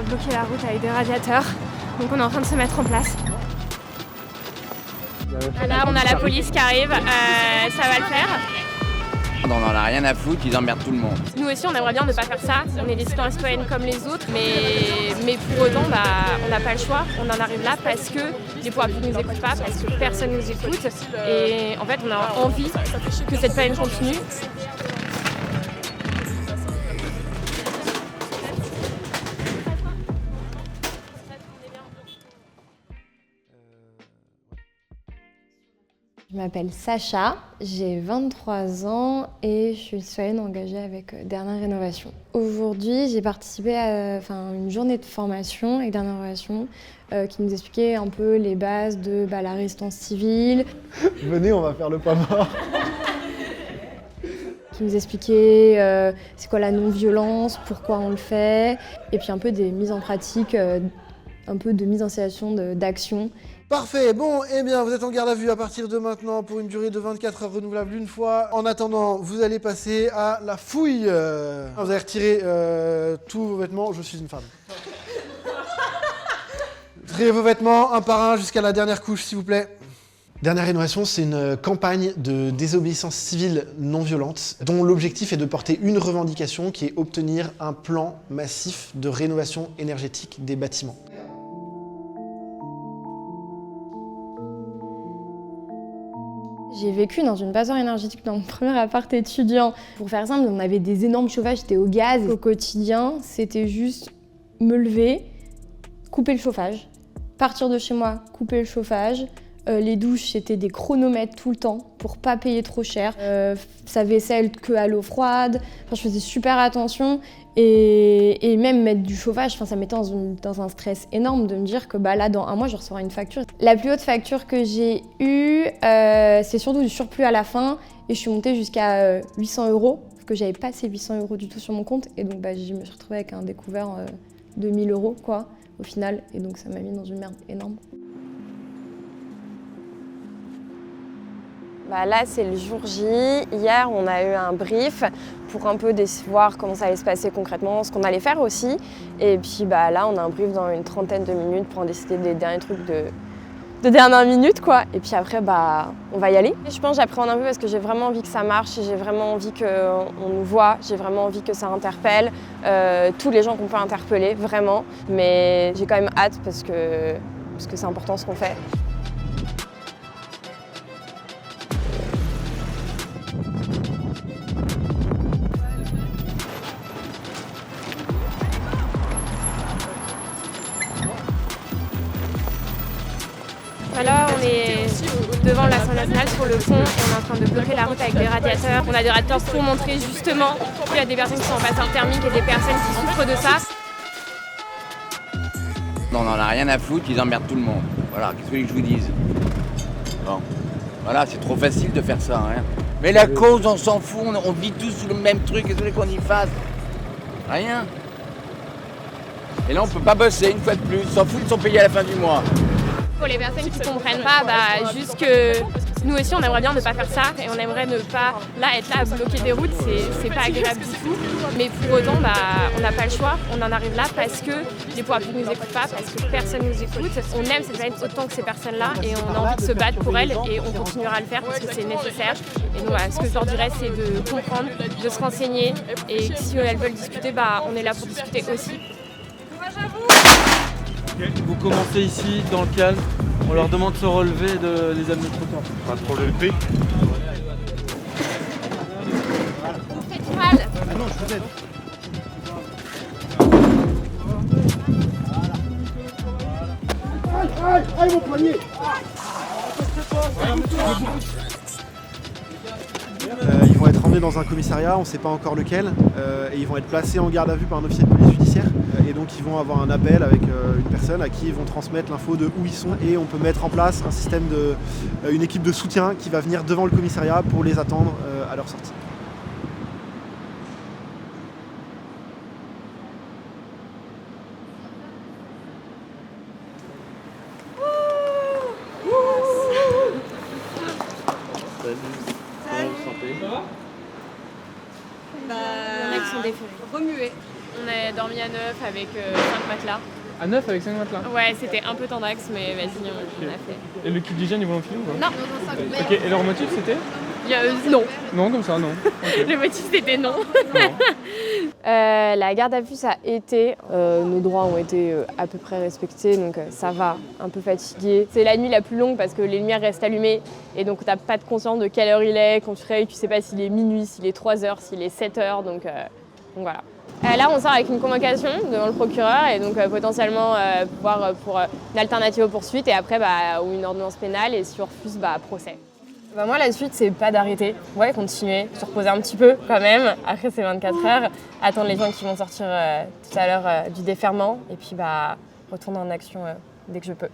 bloquer la route avec des radiateurs. Donc on est en train de se mettre en place. Là, on a la police qui arrive, ça va le faire. On n'en a rien à foutre, ils emmerdent tout le monde. Nous aussi, on aimerait bien ne pas faire ça. On est des citoyennes comme les autres, mais pour autant, on n'a pas le choix. On en arrive là parce que les pouvoirs publics ne nous écoutent pas, parce que personne ne nous écoute. Et en fait, on a envie que cette peine continue. Je m'appelle Sacha, j'ai 23 ans et je suis citoyenne engagée avec Dernière Rénovation. Aujourd'hui, j'ai participé à une journée de formation avec Dernière Rénovation qui nous expliquait un peu les bases de la résistance civile. Venez, on va faire le pas mort. Qui nous expliquait c'est quoi la non-violence, pourquoi on le fait, et puis un peu des mises en pratique, un peu de mise en situation d'action. Parfait, bon, eh bien, vous êtes en garde à vue à partir de maintenant pour une durée de 24 heures renouvelable une fois. En attendant, vous allez passer à la fouille. Vous allez retirer tous vos vêtements, je suis une femme. Retirez vos vêtements un par un jusqu'à la dernière couche, s'il vous plaît. Dernière Rénovation, c'est une campagne de désobéissance civile non violente dont l'objectif est de porter une revendication qui est obtenir un plan massif de rénovation énergétique des bâtiments. J'ai vécu dans une passoire énergétique dans mon premier appart étudiant. Pour faire simple, on avait des énormes chauffages, c'était au gaz. Au quotidien, c'était juste me lever, couper le chauffage, partir de chez moi, couper le chauffage. Les douches, c'était des chronomètres tout le temps pour pas payer trop cher. Sa vaisselle que à l'eau froide. Enfin, je faisais super attention. Et même mettre du chauffage, ça mettait dans un stress énorme de me dire que là, dans un mois, je recevrai une facture. La plus haute facture que j'ai eue, c'est surtout du surplus à la fin. Et je suis montée jusqu'à 800 €, parce que j'avais pas ces 800 € du tout sur mon compte. Et donc, je me suis retrouvée avec un découvert de 1000 €, quoi, au final. Et donc, ça m'a mis dans une merde énorme. Là, c'est le jour J. Hier, on a eu un brief pour un peu voir comment ça allait se passer concrètement, ce qu'on allait faire aussi. Et puis là, on a un brief dans une trentaine de minutes pour en décider des derniers trucs de dernière minute, quoi. Et puis après, on va y aller. Je pense que j'appréhende un peu parce que j'ai vraiment envie que ça marche, j'ai vraiment envie qu'on nous voit, j'ai vraiment envie que ça interpelle tous les gens qu'on peut interpeller, vraiment. Mais j'ai quand même hâte parce que c'est important ce qu'on fait. Là, on est devant l'Assemblée nationale sur le pont et on est en train de bloquer la route avec des radiateurs. On a des radiateurs pour montrer justement qu'il y a des personnes qui sont en passeur thermique et des personnes qui souffrent de ça. On n'en a rien à foutre, ils emmerdent tout le monde. Voilà, qu'est-ce que vous voulez que je vous dise? Bon, voilà, c'est trop facile de faire ça, hein. Mais la cause, on s'en fout, on vit tous sous le même truc, qu'est-ce que vous voulez qu'on y fasse? Rien. Et là, on peut pas bosser une fois de plus, s'en fout, ils sont payés à la fin du mois. Pour les personnes qui ne comprennent pas, juste que nous aussi on aimerait bien ne pas faire ça et on aimerait ne pas être là à bloquer des routes, c'est pas agréable du tout. Mais pour autant, on n'a pas le choix, on en arrive là parce que les pouvoirs publics ne nous écoutent pas, parce que personne ne nous écoute. On aime cette planète autant que ces personnes-là et on a envie de se battre pour elles et on continuera à le faire parce que c'est nécessaire. Et nous, ce que je leur dirais, c'est de comprendre, de se renseigner et si elles veulent discuter, on est là pour discuter aussi. Vous commencez ici, dans le calme, on leur demande de se relever et de les amener trop tard. Pas trop levé. Vous faites mal. Ah non, je vous aide. Aïe, mon poignet. Ils vont être emmenés dans un commissariat, on ne sait pas encore lequel, et ils vont être placés en garde à vue par un officier de police judiciaire. Et donc ils vont avoir un appel avec une personne à qui ils vont transmettre l'info de où ils sont. Et on peut mettre en place un système une équipe de soutien qui va venir devant le commissariat pour les attendre à leur sortie. Il y en a qui sont déférés. Remuer. On a dormi à 9 avec 5 matelas. À 9 avec 5 matelas? Ouais, c'était un peu tendax, mais vas-y, on a fait. Et le kit d'hygiène, ils vont en film ou pas? Non. Ok, et leur motif c'était? Non. Non, comme ça, non. Okay. Le motif c'était non. La garde à vue, ça a été. Nos droits ont été à peu près respectés, donc ça va, un peu fatigué. C'est la nuit la plus longue parce que les lumières restent allumées et donc t'as pas de conscience de quelle heure il est. Quand tu réveilles, tu sais pas s'il est minuit, s'il est 3h, s'il est 7h, donc voilà. Là, on sort avec une convocation devant le procureur et donc potentiellement pouvoir pour une alternative aux poursuites et après ou une ordonnance pénale et si on refuse, procès. Moi, la suite, c'est pas d'arrêter. Ouais, continuer, se reposer un petit peu quand même. Après, c'est 24 heures. Attendre les gens qui vont sortir tout à l'heure du déferment. Et puis, retourner en action dès que je peux.